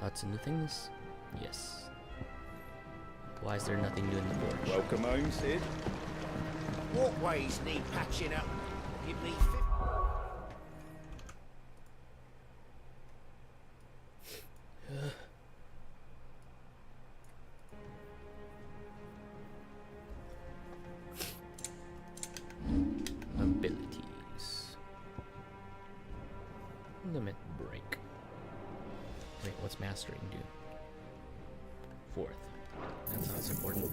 Lots of new things? Yes. Why is there nothing new in the forge? Welcome home, Sid. Walkways need patching up. Give me Abilities. Limit break. Wait, what's mastering do? Fourth. That sounds important.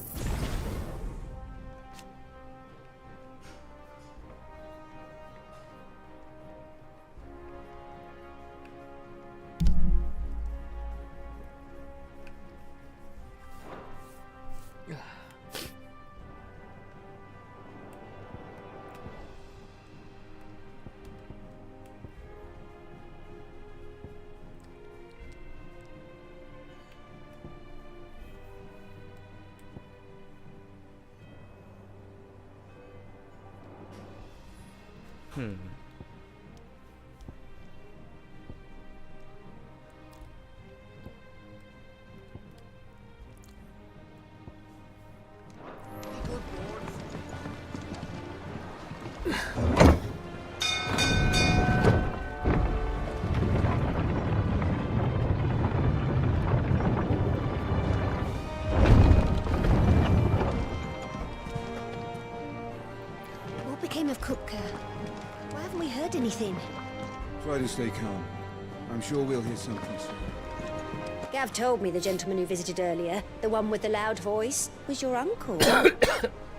What became of Kupka? Why haven't we heard anything? Try to stay calm. I'm sure we'll hear something soon. Gav told me the gentleman who visited earlier, the one with the loud voice, was your uncle.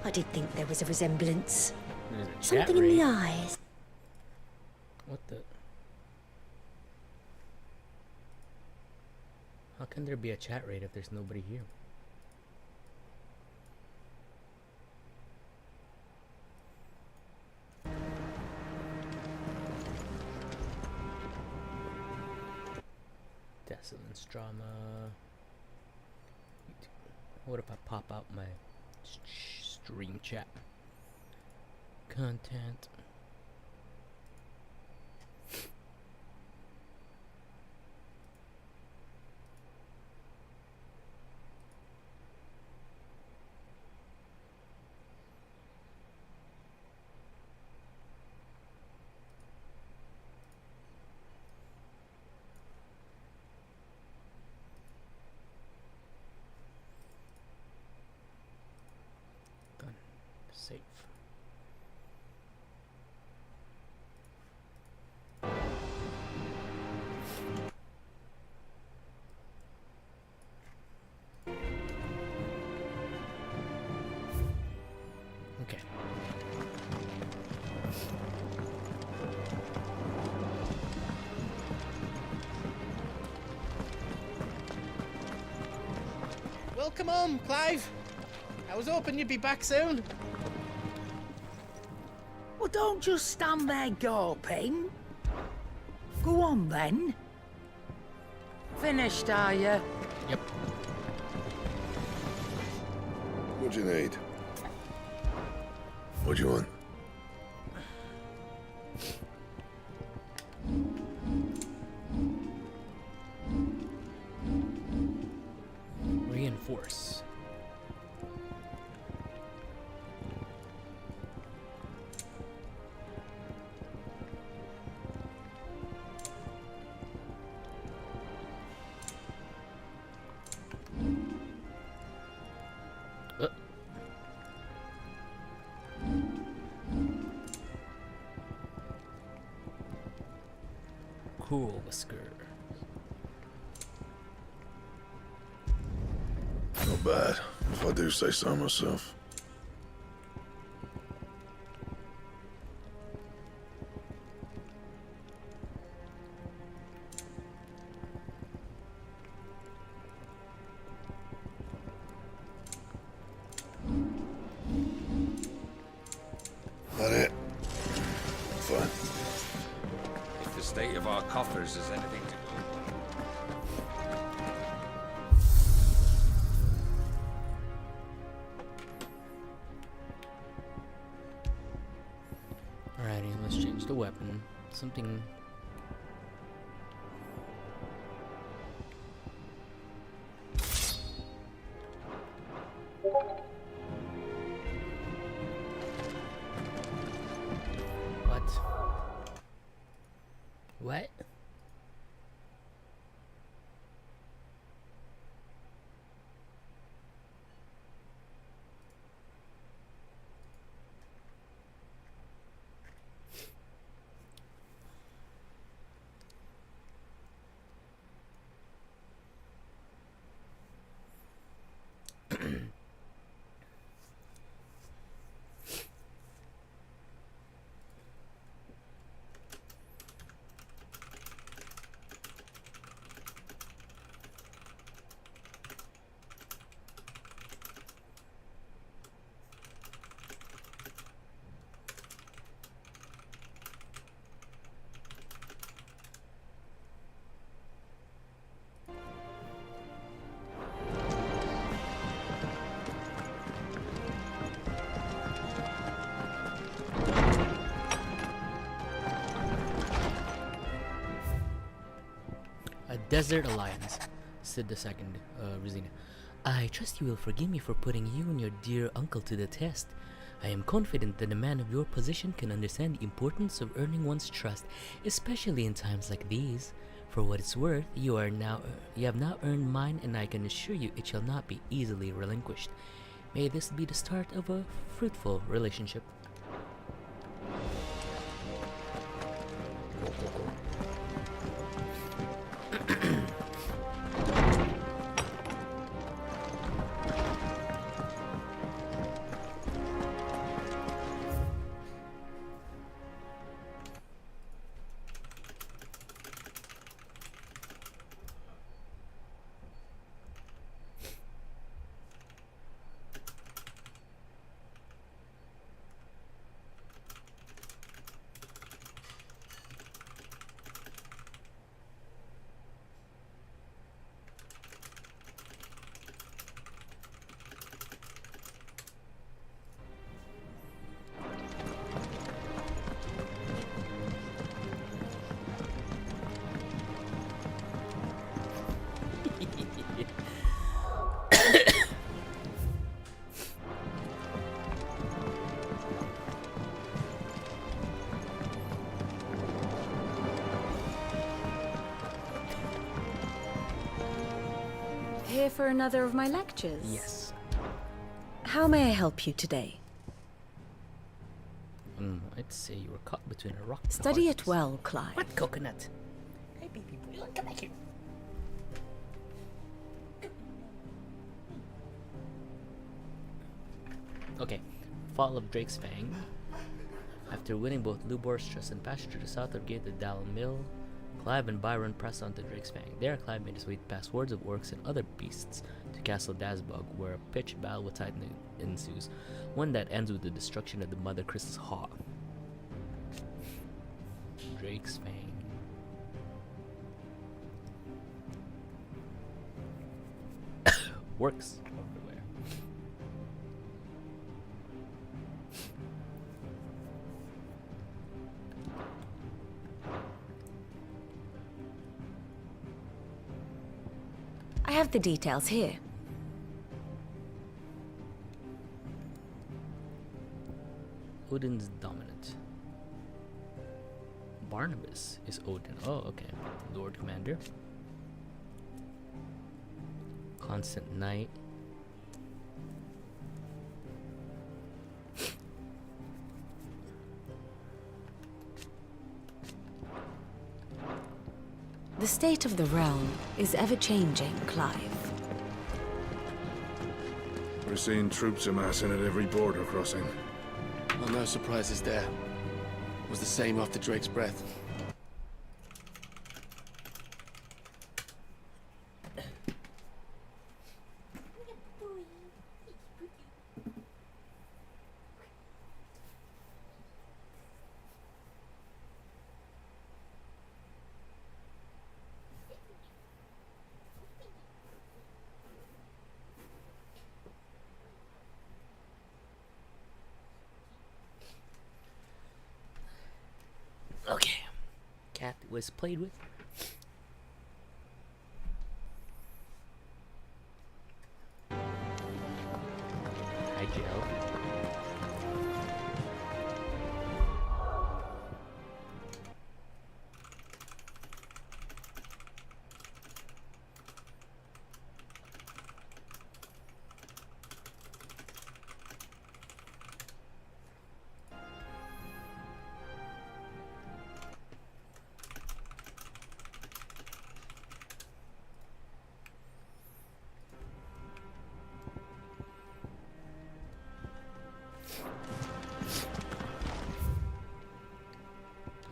I did think there was a resemblance. There's a chat Something in rate. the eyes. What the? How can there be a chat rate if there's nobody here? Desolence drama. What if I pop out my stream chat? Content. Done. Safe. Okay. Welcome home, Clive. I was hoping you'd be back soon. Well, don't just stand there gawping. Go on then. Finished, are you? Yep. What'd you need? What'd you want? Reinforce. Cool whisker. Not bad, if I do say so myself. That it? Fine. If the state of our coffers is anything to go by. a weapon. Something. What? What? A desert alliance, said the second, Rosina. I trust you will forgive me for putting you and your dear uncle to the test. I am confident that a man of your position can understand the importance of earning one's trust, especially in times like these. For what it's worth, you have now earned mine, and I can assure you it shall not be easily relinquished. May this be the start of a fruitful relationship. Here for another of my lectures? Yes. How may I help you today? I'd say you were caught between a rock and a Study hard it place. well, Clive. What coconut? Hey, baby boy, look, come back here. Okay, Fall of Drake's Fang. After winning both Lubor's trust and passage to the south of Gate of Dal Mill, Clive and Byron press on to Drake's Fang. There, Clive made his way past hordes of orcs and other beasts to Castle Dazbog, where a pitched battle with Titan ensues, one that ends with the destruction of the Mother Crystal's Haw. Drake's Fang. Works everywhere. I have the details here. Odin's dominant. Barnabas is Odin. Oh, okay. Lord Commander. Constant Knight. The state of the realm is ever-changing, Clive. We're seeing troops amassing at every border crossing. Well, no surprises there. It was the same after Drake's breath. was played with. Hi, Jill.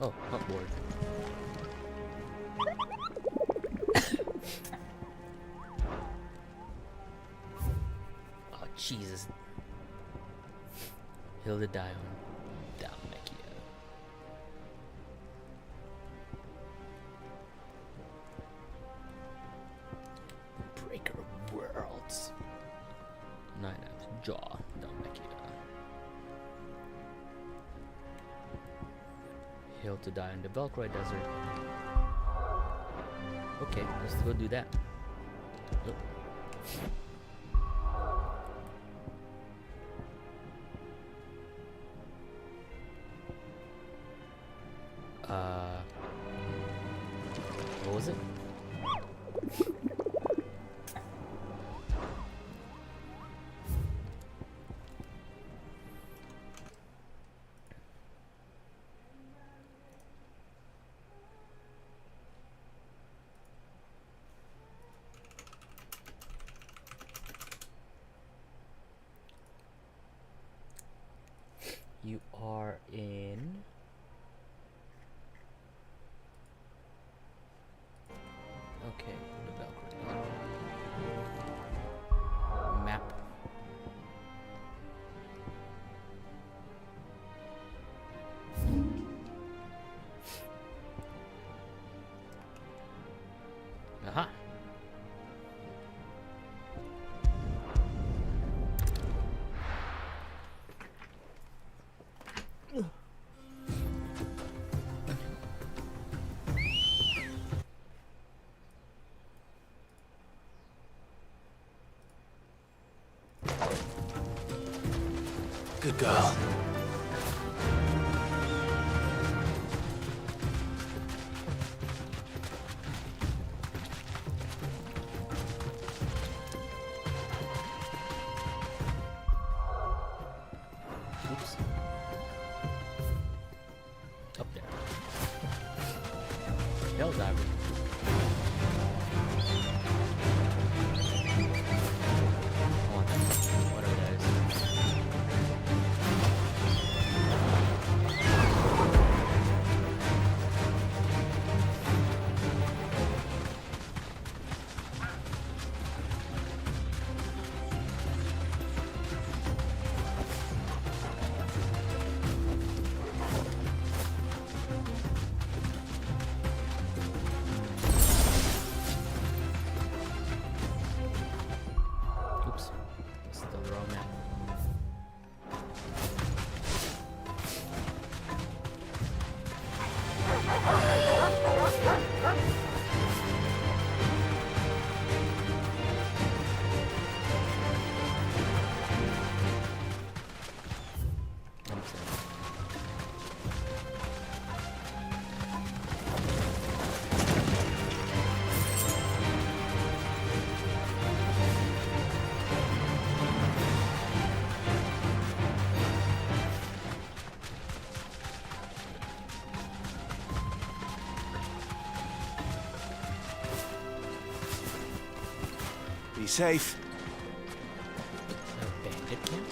Oh, hot board. Oh, Jesus. Hilda Dion. Dalmacia. Breaker of Worlds. Nine Knives. Jaw. Dalmacia. Hill to die in the Velcroy Desert. Okay, let's go do that. Yep. What was it? You are in okay, the Valkyrie map. Aha. Good girl. Oops. Up there. Hell diver. I want that. Whatever that is. Oops. Still the wrong map. Be safe. A bandit camp?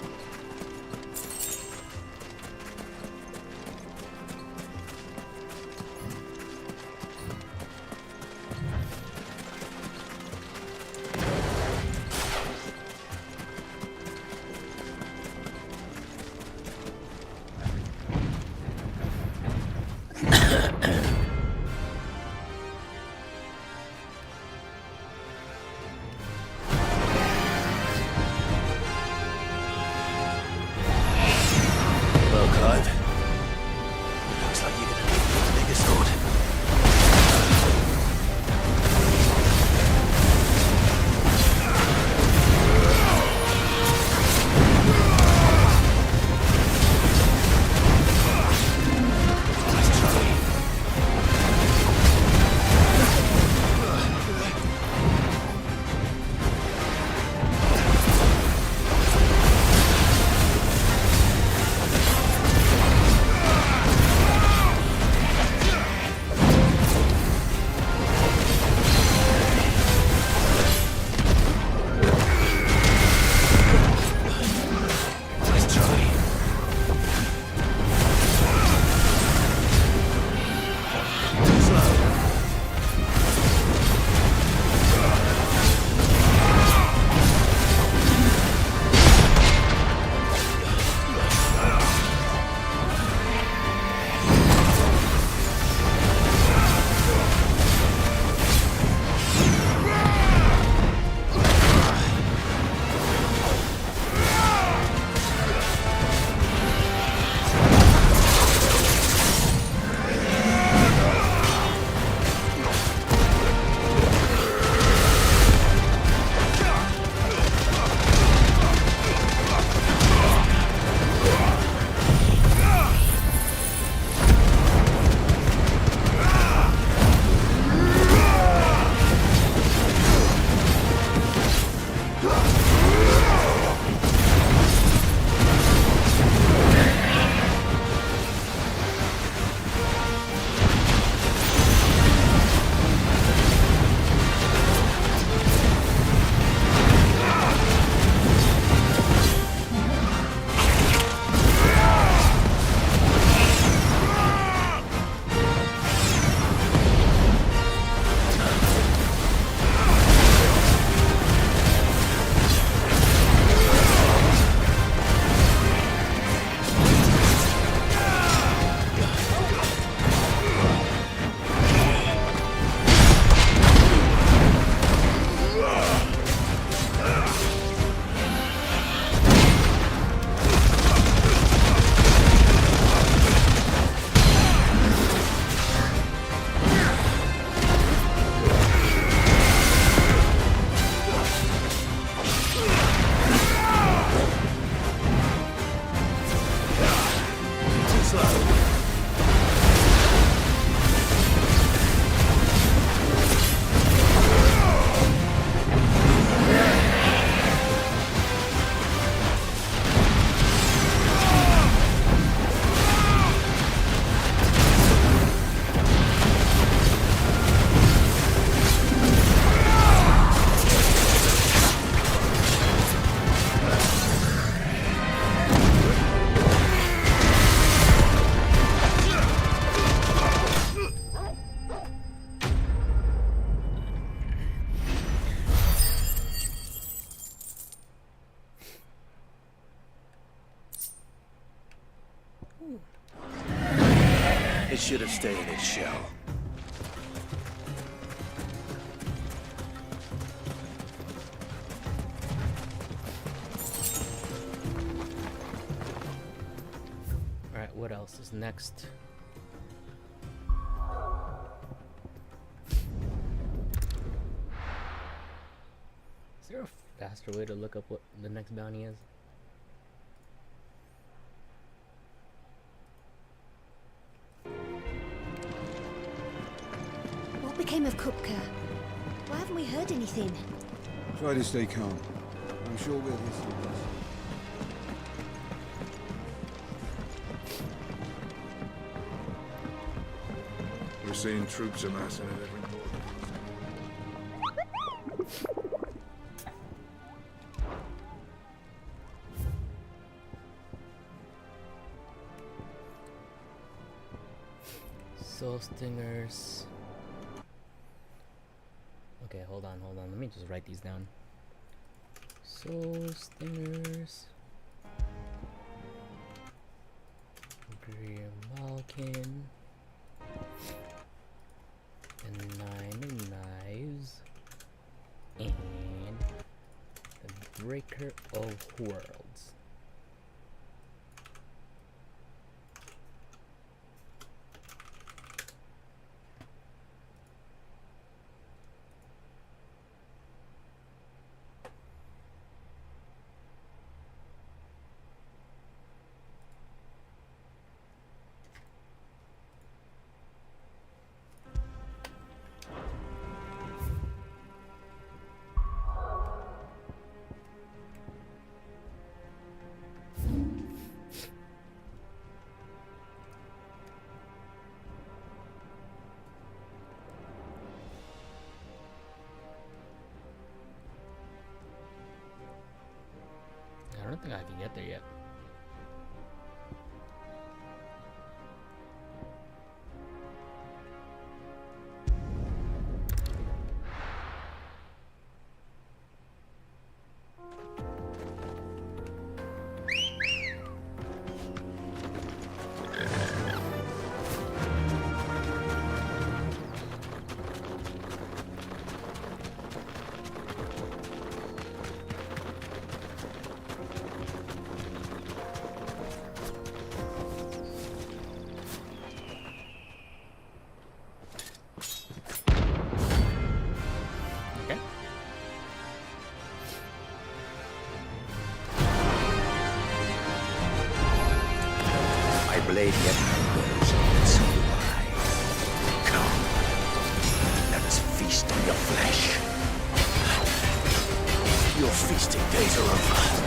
should have stayed in its shell. Alright, what else is next? Is there a faster way to look up what the next bounty is? What became of Kupka? Why haven't we heard anything? Try to stay calm. I'm sure we'll hear some of this. We're seeing troops amassing at every port. Soul Stingers. Okay, hold on. Let me just write these down. Soul Stingers. Grimalkin. And 9 of Knives. And the Breaker of Worlds. I don't think I can get there yet. blade yet hungers on its new eyes. Come, let us feast on your flesh. Your feasting days are over.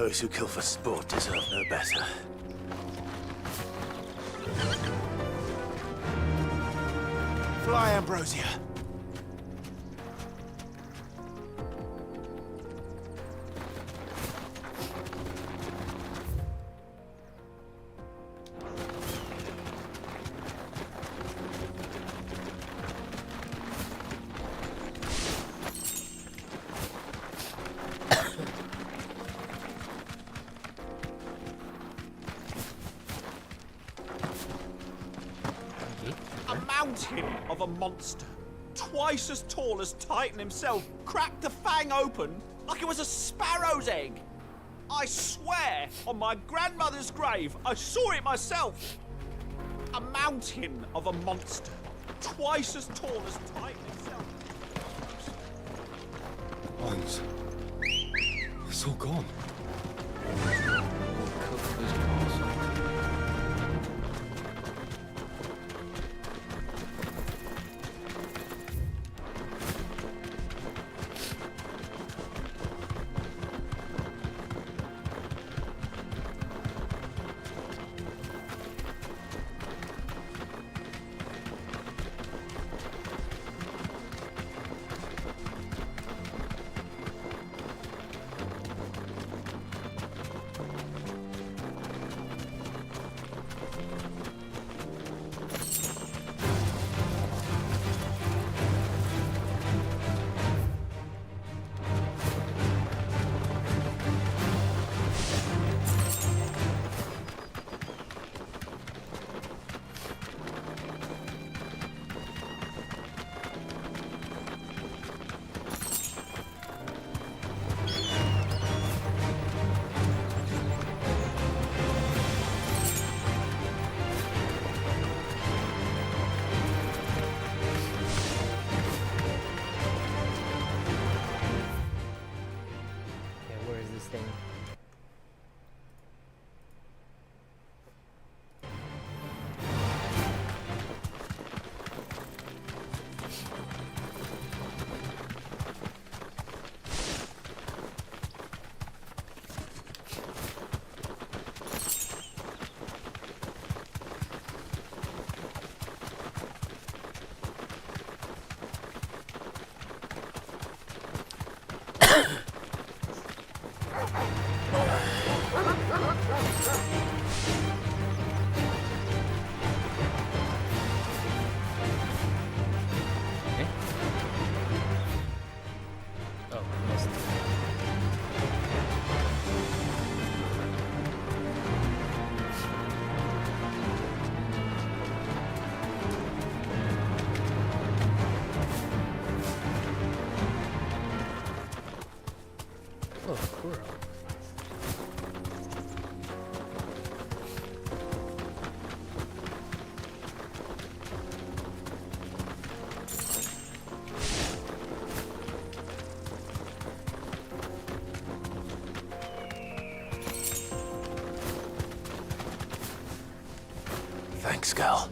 Those who kill for sport deserve no better. Fly, Ambrosia. A mountain of a monster, twice as tall as Titan himself, cracked the fang open like it was a sparrow's egg. I swear on my grandmother's grave, I saw it myself. A mountain of a monster, twice as tall as Titan himself. Hans. It's all gone. Thing. Thanks, girl.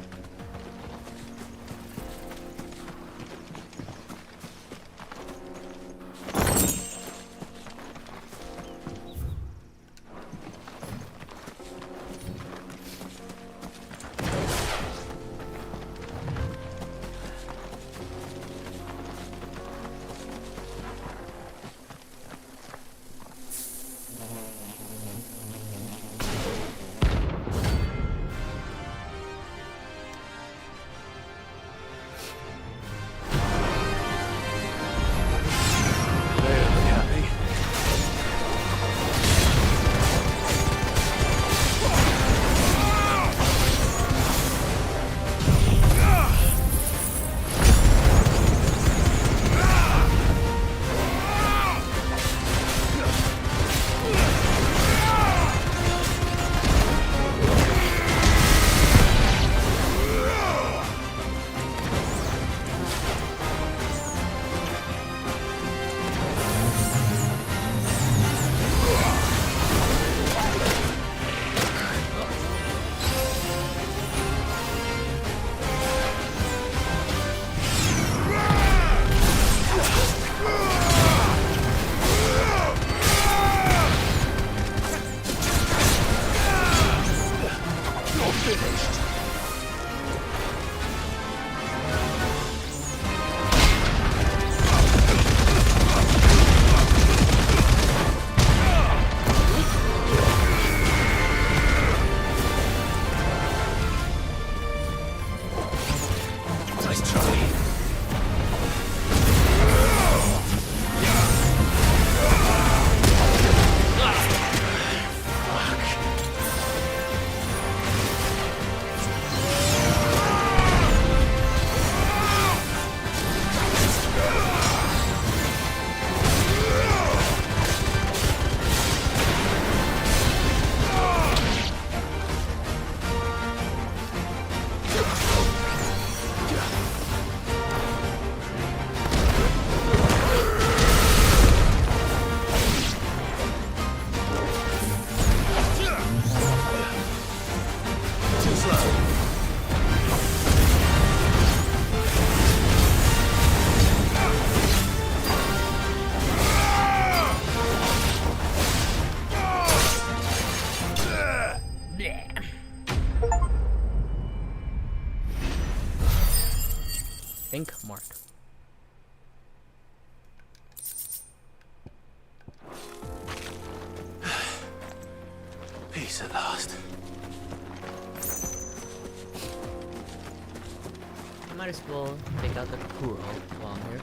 might as well take out the Kuro while I'm here.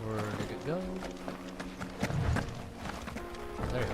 Where did it go? There you go.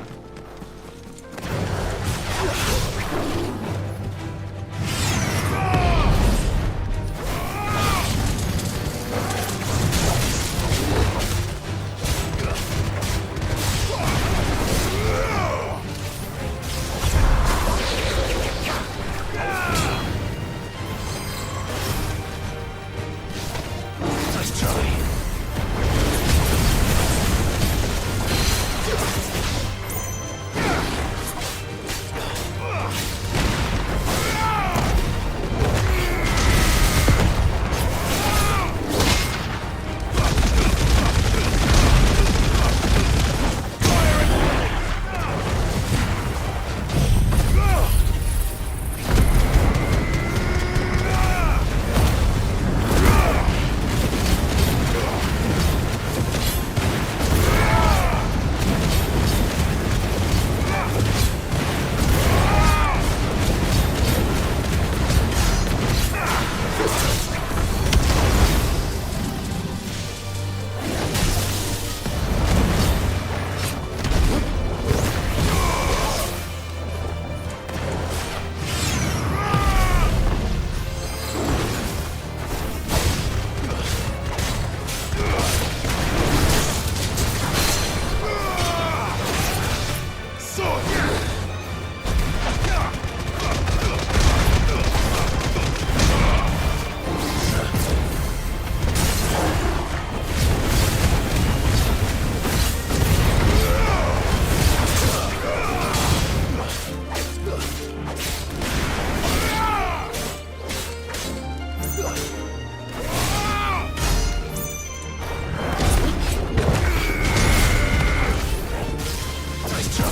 Nice try.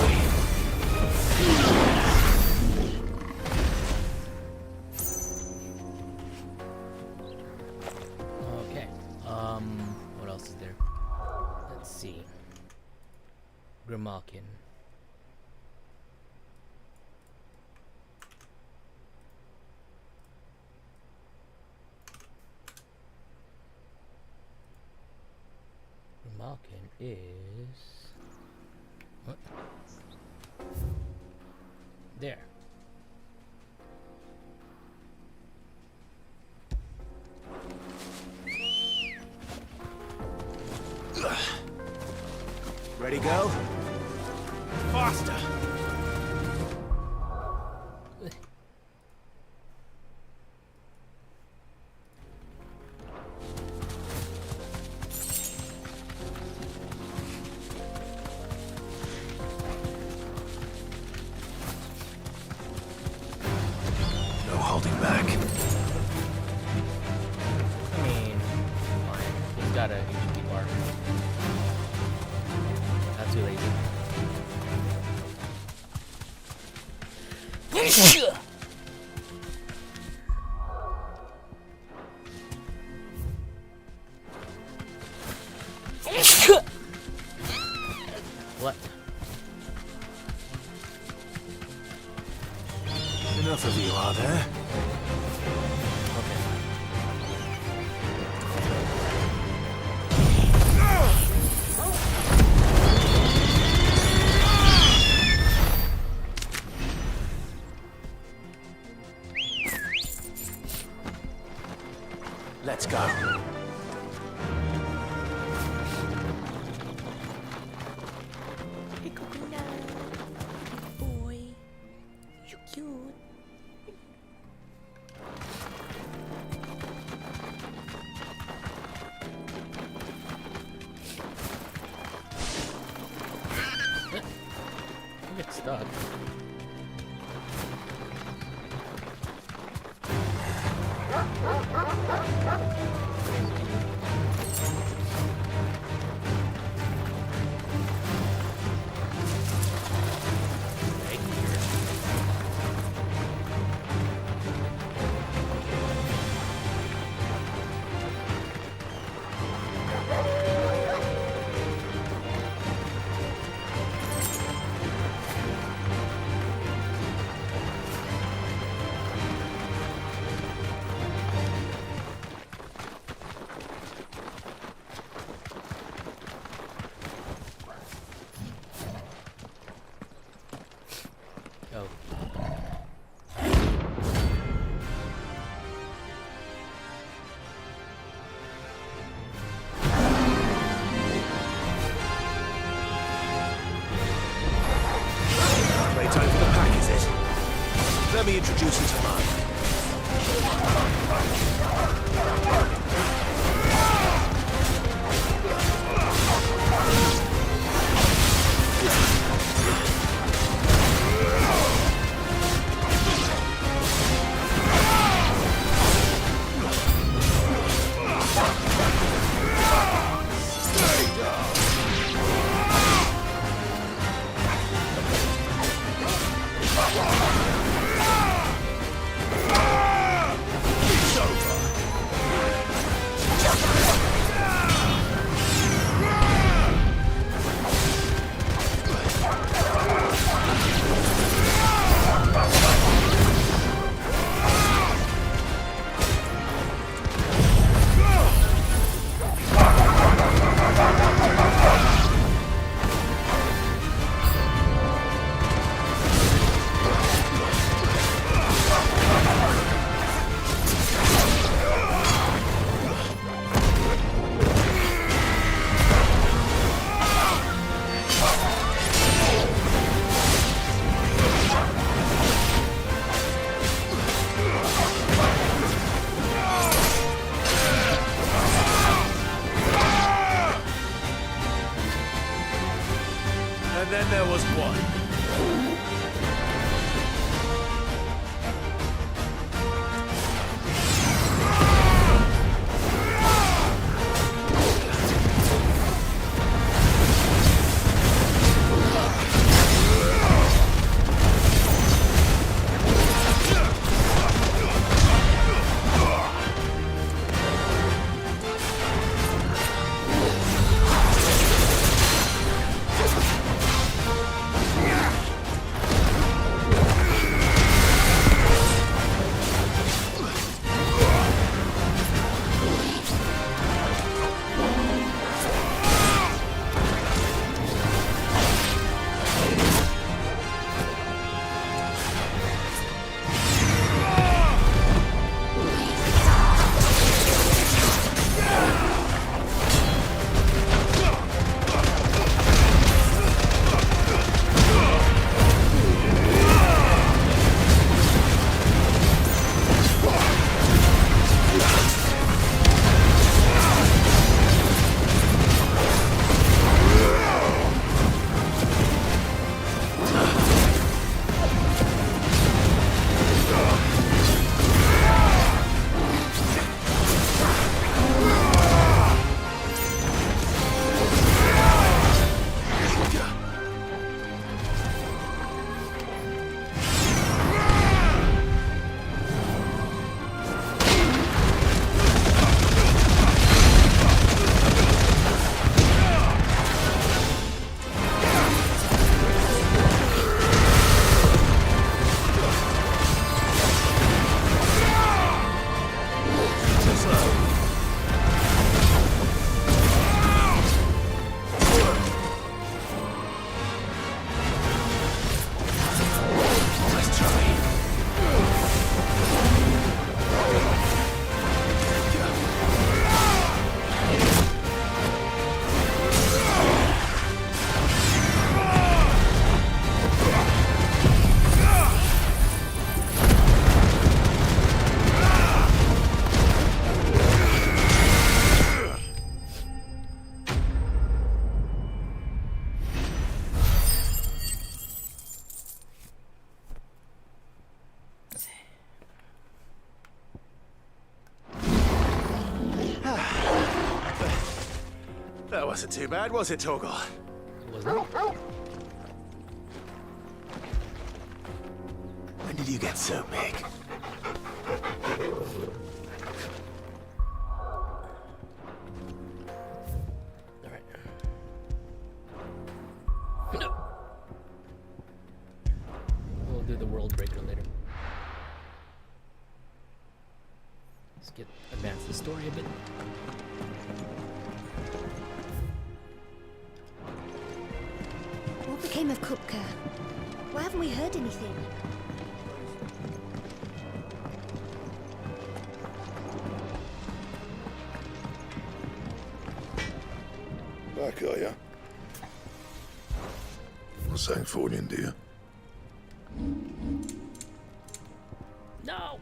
Okay. What else is there? Let's see. Grimalkin. Grimalkin is... What? There. Ready, go? Faster! No holding back. I mean, fine. He's got a HP bar. Not too lazy. What? Enough of you, are there? Okay. Let's go. Boy, you cute. You get stuck. Oh. Playtime for the pack, is it? Let me introduce you to mine. And then there was one. That wasn't too bad, was it, Torgal? Wasn't it? When did you get so big? Alright. We'll do the world breaker later. Let's advance the story a bit. What became of Kupka? Why haven't we heard anything? Back, are ya? What's that for you, dear? No.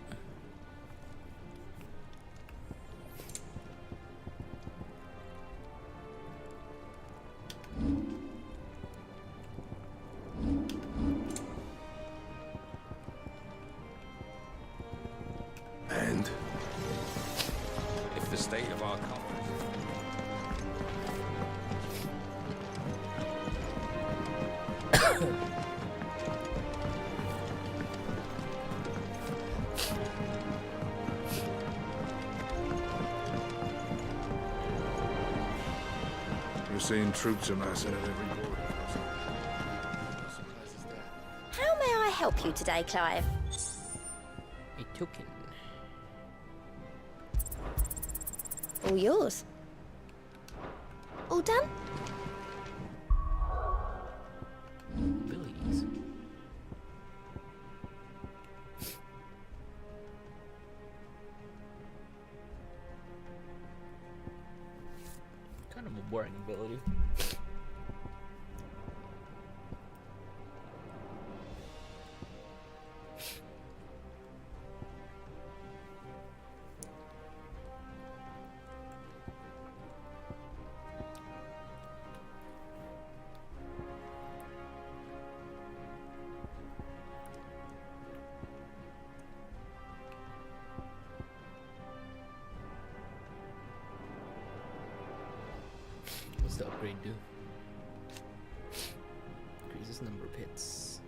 And? If the state of our compass. You're seeing troops amassing at every border. No surprises there. How may I help you today, Clive? A token. All yours. All done? Abilities. Kind of a boring ability. What's the upgrade do? Increases number of hits.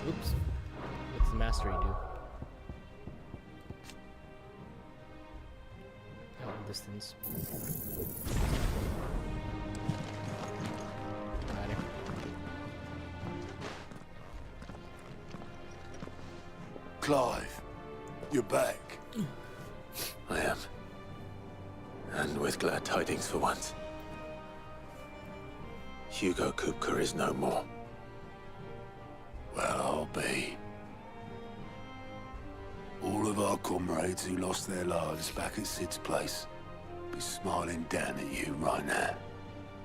Oops. What's the mastery do? Out distance. Matter. Clive, you're back. I am. And with glad tidings for once. Hugo Kupka is no more. Well, I'll be. All of our comrades who lost their lives back at Sid's place be smiling down at you right now.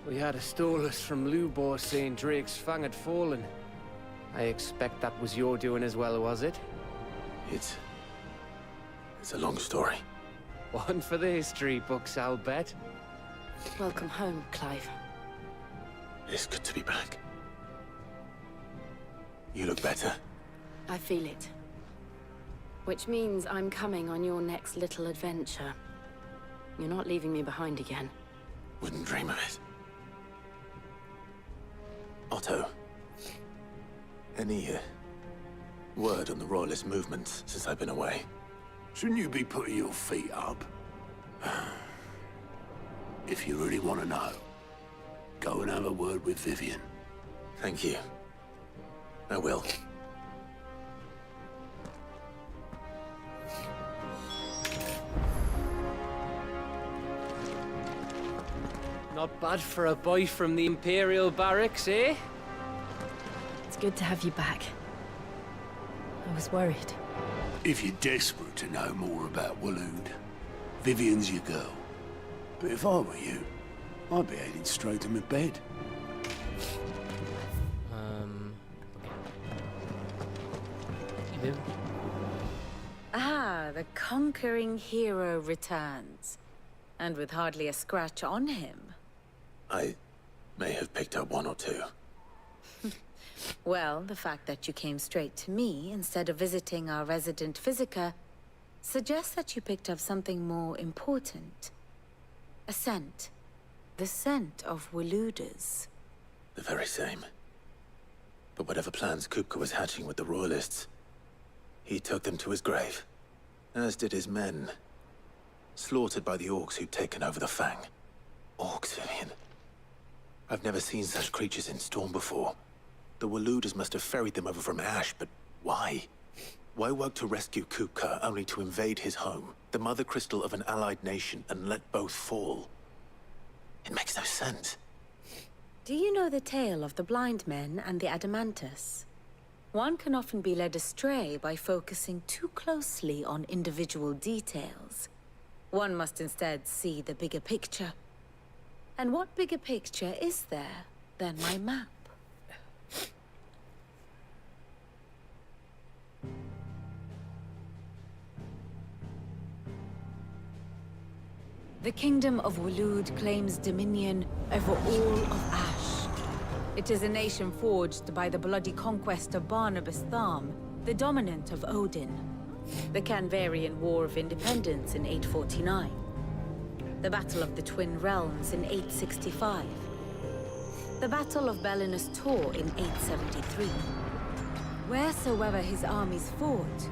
We had a stolus from Lubor saying Drake's fang had fallen. I expect that was your doing as well, was it? It's a long story. One for the history books, I'll bet. Welcome home, Clive. It's good to be back. You look better. I feel it. Which means I'm coming on your next little adventure. You're not leaving me behind again. Wouldn't dream of it. Otto, any word on the Royalist movement since I've been away? Shouldn't you be putting your feet up? If you really want to know, go and have a word with Vivian. Thank you. I will. Not bad for a boy from the Imperial barracks, eh? It's good to have you back. I was worried. If you're desperate to know more about Waloed, Vivian's your girl. But if I were you, I'd be heading straight to my bed. Okay. Viv? Ah, the conquering hero returns. And with hardly a scratch on him. I may have picked up one or two. Well, the fact that you came straight to me instead of visiting our resident Physica suggests that you picked up something more important. A scent. The scent of Waloeders. The very same. But whatever plans Kupka was hatching with the Royalists, he took them to his grave. As did his men. Slaughtered by the orcs who'd taken over the Fang. Orcs, Vivian. I've never seen such creatures in Storm before. The Waloeders must have ferried them over from Ash, but why? Why work to rescue Kupka only to invade his home, the mother crystal of an allied nation, and let both fall? It makes no sense. Do you know the tale of the blind men and the Adamantus? One can often be led astray by focusing too closely on individual details. One must instead see the bigger picture. And what bigger picture is there than my map? The Kingdom of Waloed claims dominion over all of Ash. It is a nation forged by the bloody conquest of Barnabas Tharm, the dominant of Odin. The Canvarian War of Independence in 849. The Battle of the Twin Realms in 865. The Battle of Belinus Tor in 873. Wheresoever his armies fought,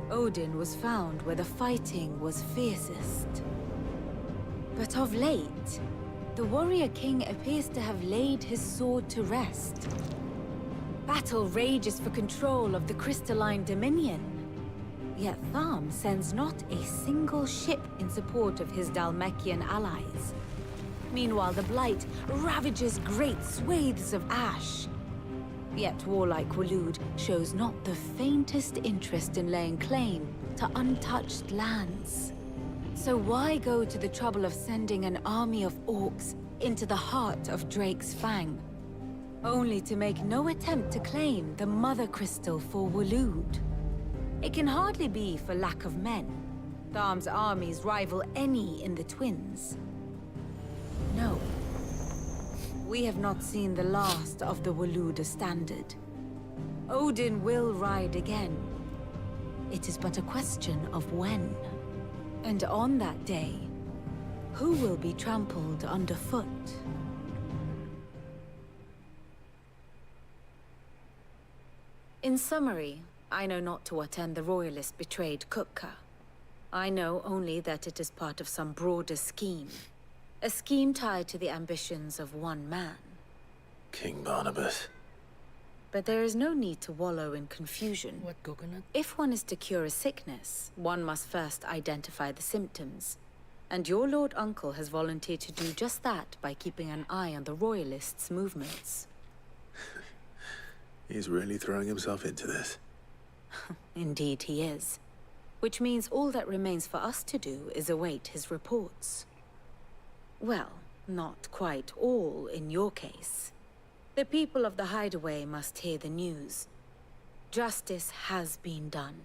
Odin was found where the fighting was fiercest. But of late, the warrior king appears to have laid his sword to rest. Battle rages for control of the crystalline dominion. Yet Tharm sends not a single ship in support of his Dhalmekian allies. Meanwhile, the Blight ravages great swathes of Ash. Yet warlike Waloed shows not the faintest interest in laying claim to untouched lands. So why go to the trouble of sending an army of orcs into the heart of Drake's Fang, only to make no attempt to claim the Mother Crystal for Waloed? It can hardly be for lack of men. Tharm's armies rival any in the Twins. No. We have not seen the last of the Waloed standard. Odin will ride again. It is but a question of when. And on that day, who will be trampled underfoot? In summary, I know not to what end the Royalist betrayed Kupka. I know only that it is part of some broader scheme. A scheme tied to the ambitions of one man. King Barnabas. But there is no need to wallow in confusion. What, coconut? If one is to cure a sickness, one must first identify the symptoms. And your Lord Uncle has volunteered to do just that by keeping an eye on the Royalists' movements. He's really throwing himself into this. Indeed he is. Which means all that remains for us to do is await his reports. Well, not quite all in your case. The people of the Hideaway must hear the news. Justice has been done.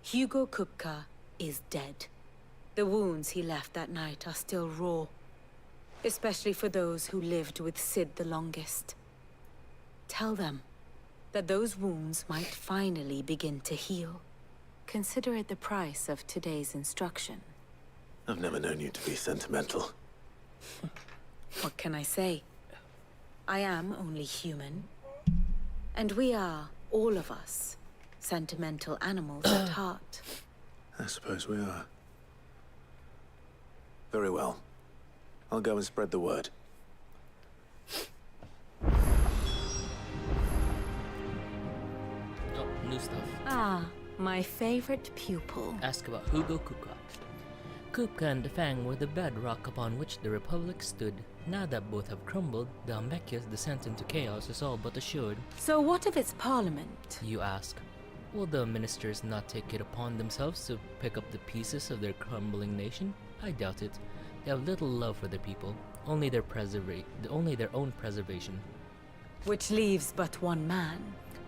Hugo Kupka is dead. The wounds he left that night are still raw. Especially for those who lived with Sid the longest. Tell them that those wounds might finally begin to heal. Consider it the price of today's instruction. I've never known you to be sentimental. What can I say? I am only human. And we are, all of us, sentimental animals at heart. I suppose we are. Very well. I'll go and spread the word. Oh, new stuff. Ah, my favorite pupil. Ask about Hugo Kupka. Kupka and the Fang were the bedrock upon which the Republic stood. Now that both have crumbled, Dhalmekia's descent into chaos is all but assured. So what of its parliament? You ask. Will the ministers not take it upon themselves to pick up the pieces of their crumbling nation? I doubt it. They have little love for their people, only their own preservation. Which leaves but one man.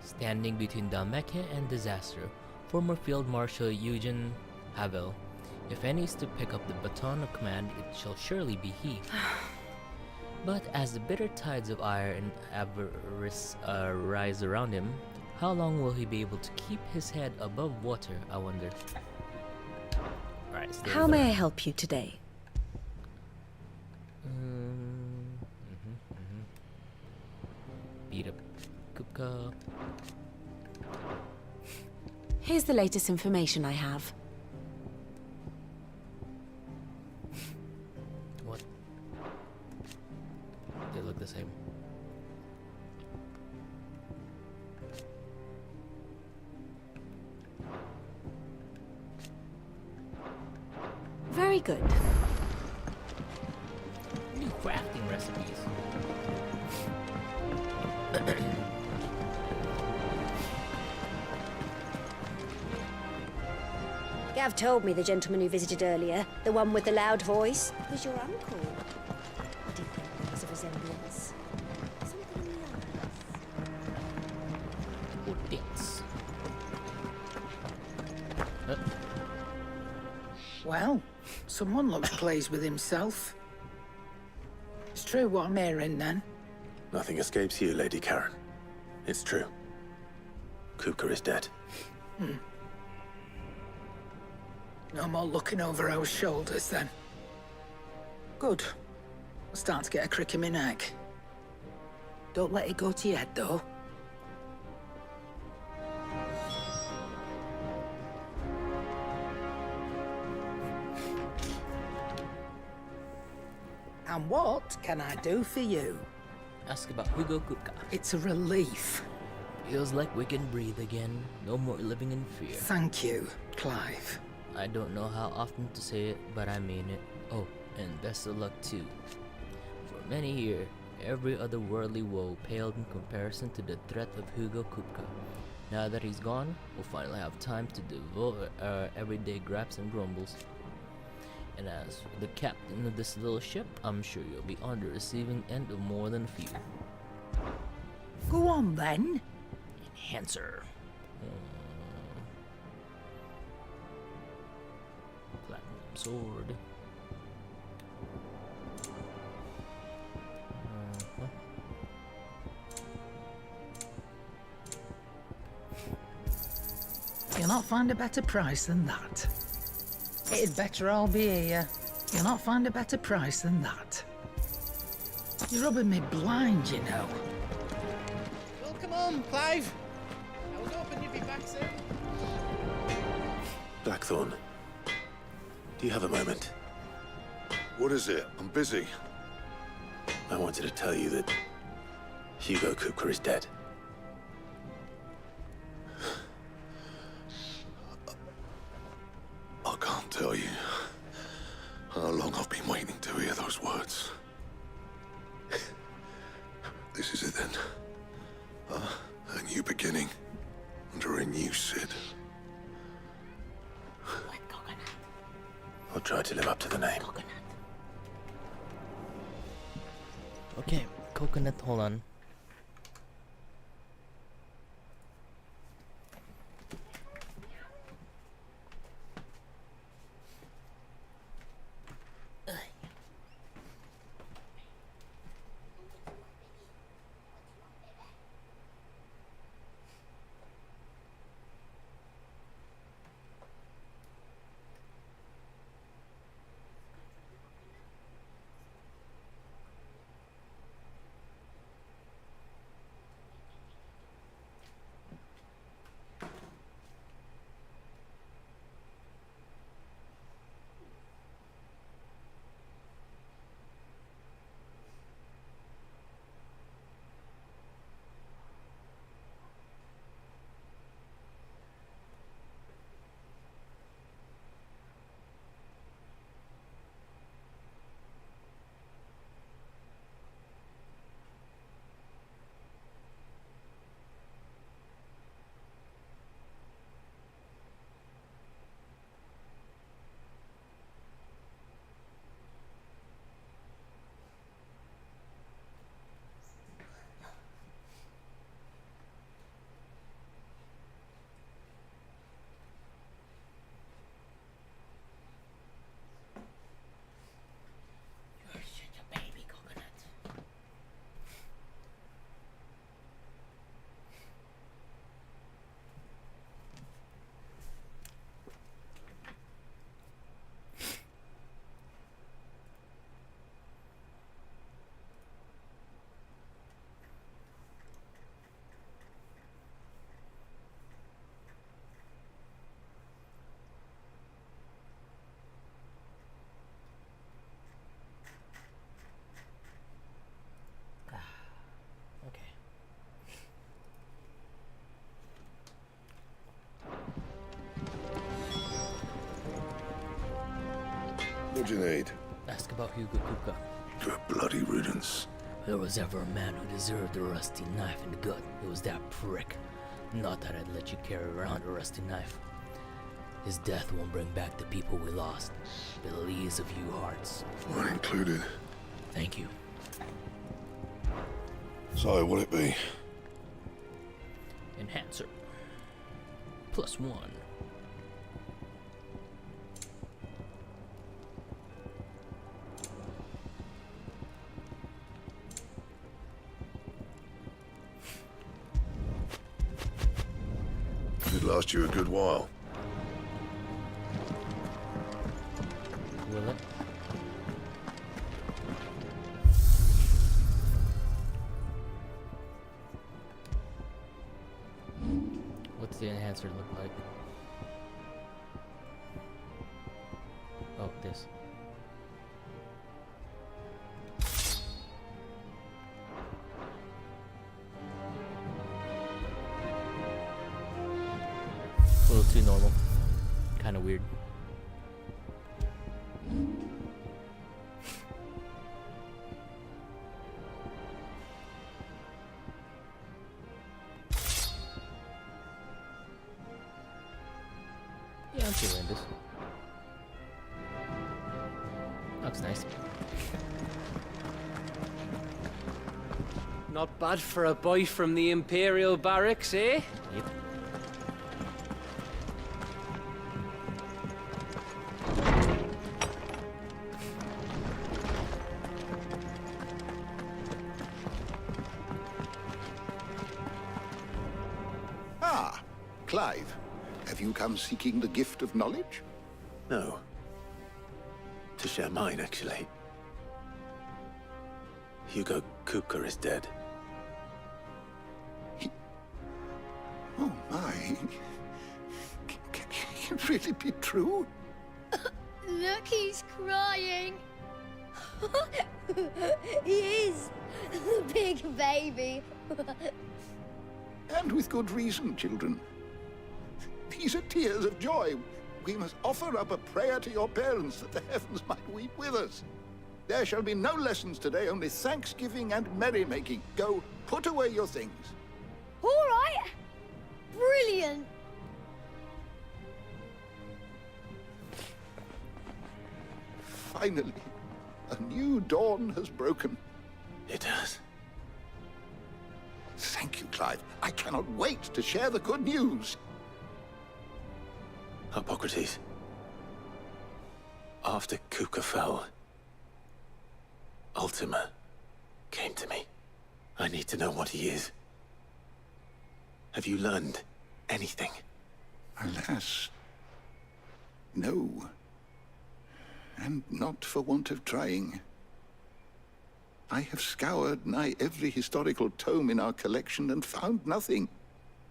Standing between Dhalmekia and disaster, former Field Marshal Eugen Havel. If any is to pick up the baton of command, it shall surely be he. But as the bitter tides of ire and avarice rise around him, how long will he be able to keep his head above water, I wonder? Alright, How may I help you today? Beat up Kupka. Here's the latest information I have. What? They look the same. good. New crafting recipes. Gav told me the gentleman who visited earlier, the one with the loud voice, was your uncle. I did think there was a resemblance. Something in the eyes. Or dance. Well, someone looks pleased with himself. It's true what I'm hearing, then. Nothing escapes you, Lady Karen. It's true. Kupka is dead. No more looking over our shoulders, then. Good. I'm starting to get a crick in my neck. Don't let it go to your head, though. And what can I do for you? Ask about Hugo Kupka. It's a relief. Feels like we can breathe again. No more living in fear. Thank you, Clive. I don't know how often to say it, but I mean it. Oh, and best of luck too. For many years, every other worldly woe paled in comparison to the threat of Hugo Kupka. Now that he's gone, we'll finally have time to devote our everyday gripes and grumbles. And as for the captain of this little ship, I'm sure you'll be on the receiving end of more than a few. Go on, then. Enhancer. Platinum sword. You'll not find a better price than that. It'd better all be here. You'll not find a better price than that. You're rubbing me blind, you know. Welcome home, Clive. I was hoping you'd be back soon. Blackthorn, do you have a moment? What is it? I'm busy. I wanted to tell you that Hugo Kupka is dead. I can't tell you how long I've been waiting to hear those words. This is it then. A new beginning under a new Sid. I'll try to live up to the name. Okay, coconut, hold on. What do you need? Ask about Hugo Kupka. Good bloody riddance. If there was ever a man who deserved a rusty knife in the gut, it was that prick. Not that I'd let you carry around a rusty knife. His death won't bring back the people we lost, but it leaves a few hearts. Mine included. Thank you. So, what'll it be? Enhancer. +1. It'd last you a good while. Will it? What's the enhancer look like? Oh, this. A little too normal. Kind of weird. Yeah, I'm feeling this. Looks nice. Not bad for a boy from the Imperial Barracks, eh? Yep. Ah, Clive. Have you come seeking the gift of knowledge? No. To share mine, actually. Hugo Kupka is dead. Oh my. Can it really be true? Look, he's crying. He is. The big baby. And with good reason, children. These are tears of joy. We must offer up a prayer to your parents that the heavens might weep with us. There shall be no lessons today, only thanksgiving and merrymaking. Go, put away your things. All right. Brilliant. Finally, a new dawn has broken. It has. Thank you, Clive. I cannot wait to share the good news. Hippocrates. After Kupka fell, Ultima came to me. I need to know what he is. Have you learned anything? Alas, no. And not for want of trying. I have scoured nigh every historical tome in our collection and found nothing.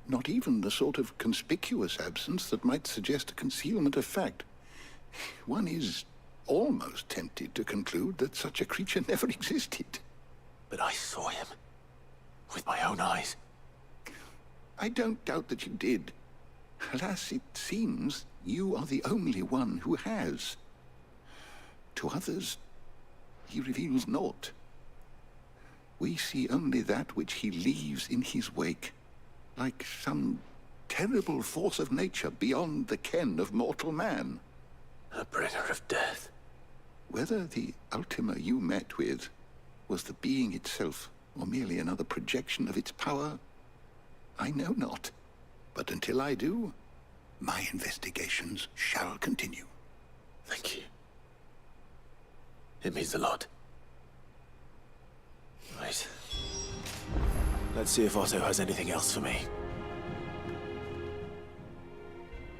Not even the sort of conspicuous absence that might suggest a concealment of fact. One is almost tempted to conclude that such a creature never existed. But I saw him. With my own eyes. I don't doubt that you did. Alas, it seems you are the only one who has. To others, he reveals naught. We see only that which he leaves in his wake, like some terrible force of nature beyond the ken of mortal man. A bringer of death. Whether the Ultima you met with was the being itself, or merely another projection of its power, I know not. But until I do, my investigations shall continue. Thank you. It means a lot. Right. Let's see if Otto has anything else for me.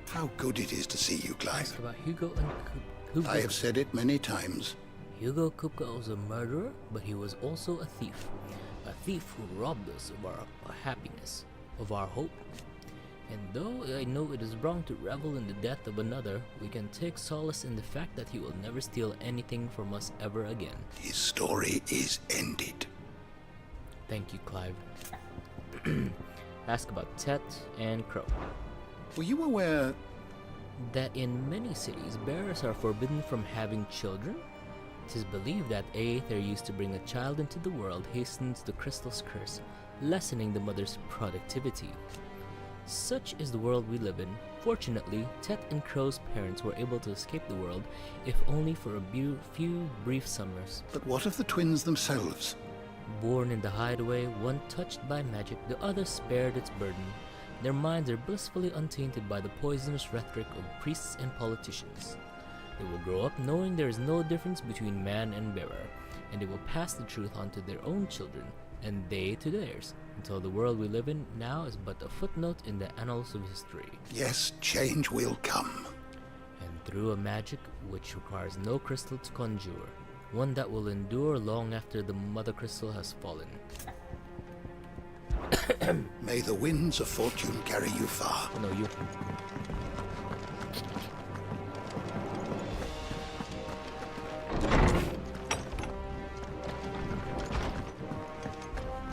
How good it is to see you, Clive. Ask about Hugo and Kupka. I have said it many times. Hugo Kupka was a murderer, but he was also a thief. A thief who robbed us of our happiness, of our hope. And though I know it is wrong to revel in the death of another, we can take solace in the fact that he will never steal anything from us ever again. His story is ended. Thank you, Clive. Ask about Tet and Crow. Were you aware that in many cities, bearers are forbidden from having children? It is believed that Aether used to bring a child into the world hastens the crystal's curse, lessening the mother's productivity. Such is the world we live in. Fortunately, Tet and Crow's parents were able to escape the world, if only for a few brief summers. But what of the twins themselves? Born in the hideaway, one touched by magic, the other spared its burden. Their minds are blissfully untainted by the poisonous rhetoric of priests and politicians. They will grow up knowing there is no difference between man and bearer, and they will pass the truth on to their own children, and they to theirs, until the world we live in now is but a footnote in the annals of history. Yes, change will come. And through a magic which requires no crystal to conjure, one that will endure long after the mother crystal has fallen. May the winds of fortune carry you far. No, you.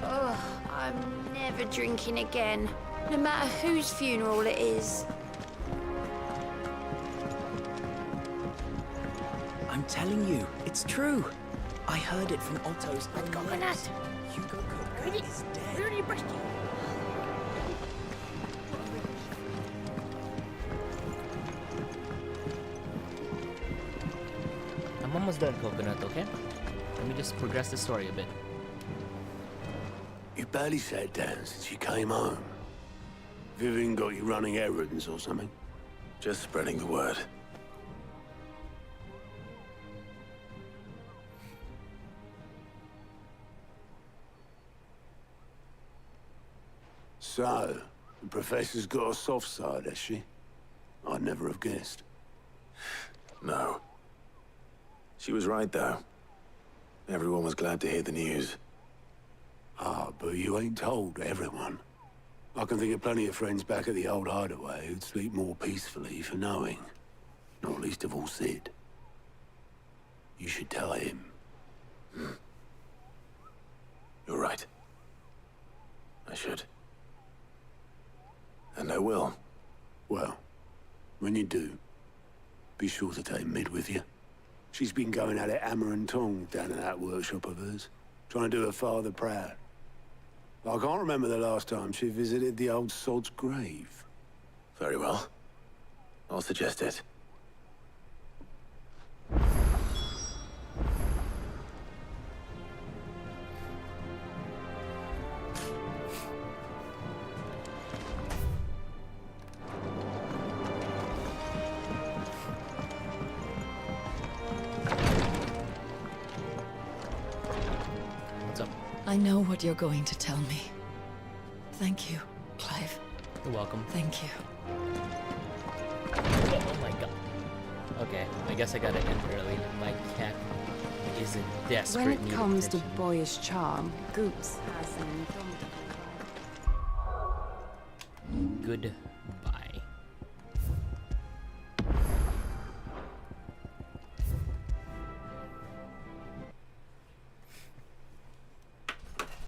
Oh, I'm never drinking again, no matter whose funeral it is. I'm telling you, it's true. I heard it from Otto's own lips. Hugo Cook is dead. I'm almost done, Coconut, okay? Let me just progress the story a bit. You barely sat down since you came home. Vivian got you running errands or something? Just spreading the word. So, the Professor's got a soft side, has she? I'd never have guessed. No. She was right, though. Everyone was glad to hear the news. Ah, but you ain't told everyone. I can think of plenty of friends back at the old hideaway who'd sleep more peacefully for knowing. Not least of all Sid. You should tell him. You're right. I should. And I will. Well, when you do, be sure to take Mid with you. She's been going at it hammer and tongs down in that workshop of hers, trying to do her father proud. I can't remember the last time she visited the old sod's grave. Very well. I'll suggest it. I know what you're going to tell me. Thank you, Clive. You're welcome. Thank you. Oh my god. Okay, I guess I gotta end early. My cat is in desperate When it need of comes to attention. boyish charm, Goops has an indomitable Good